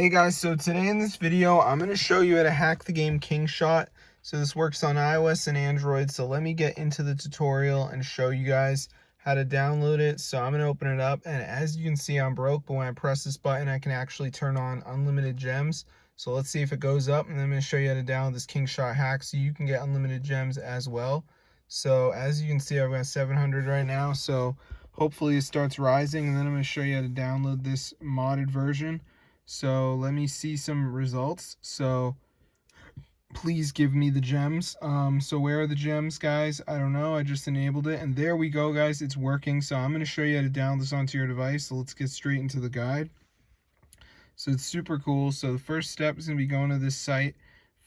Hey guys, so today in this video, I'm going to show you how to hack the game Kingshot. So this works on iOS and Android. So let me get into the tutorial and show you guys how to download it. So I'm going to open it up, and as you can see, I'm broke, but when I press this button, I can actually turn on unlimited gems. So let's see if it goes up, and then I'm going to show you how to download this Kingshot hack so you can get unlimited gems as well. So as you can see, I've got 700 right now. So hopefully it starts rising, and then I'm going to show you how to download this modded version. So let me see some results. So please give me the gems. So where are the gems, guys? I don't know. I just enabled it, and there we go, guys. It's working. So I'm going to show you how to download this onto your device. So let's get straight into the guide. So it's super cool. So the first step is going to be going to this site,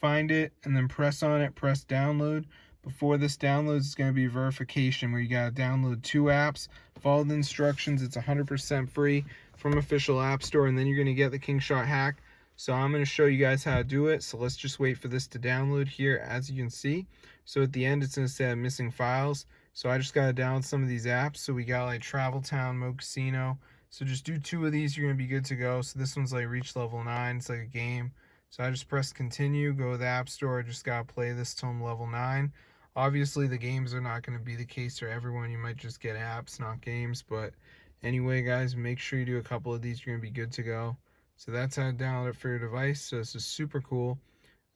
find it, and then press on it, press download. Before this downloads, it's going to be verification, where you got to download 2 apps, follow the instructions. It's 100% free from official app store, and then you're going to get the Kingshot hack. So I'm going to show you guys how to do it. So let's just wait for this to download here, as you can see. So at the end, it's going to say missing files. So I just got to download some of these apps. So we got like Travel Town, Mo Casino. So just do 2 of these, you're going to be good to go. So this one's like reach level 9. It's like a game. So I just press continue, go to the app store. I just got to play this till I'm level 9. Obviously, the games are not going to be the case for everyone. You might just get apps, not games. But anyway, guys, make sure you do a couple of these. You're going to be good to go. So that's how to download it for your device. So this is super cool.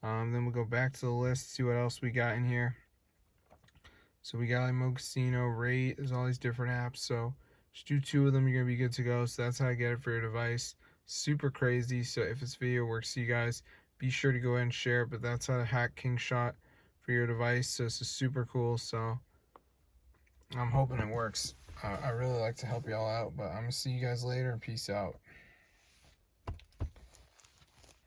Then we'll go back to the list, see what else we got in here. So we got like Mo Casino, Rate. There's all these different apps. So just do 2 of them. You're going to be good to go. So that's how I get it for your device. Super crazy. So if this video works for you guys, be sure to go ahead and share it. But that's how to hack Kingshot for your device. So this is super cool. So I'm hoping it works. I really like to help y'all out, but I'm going to see you guys later. Peace out.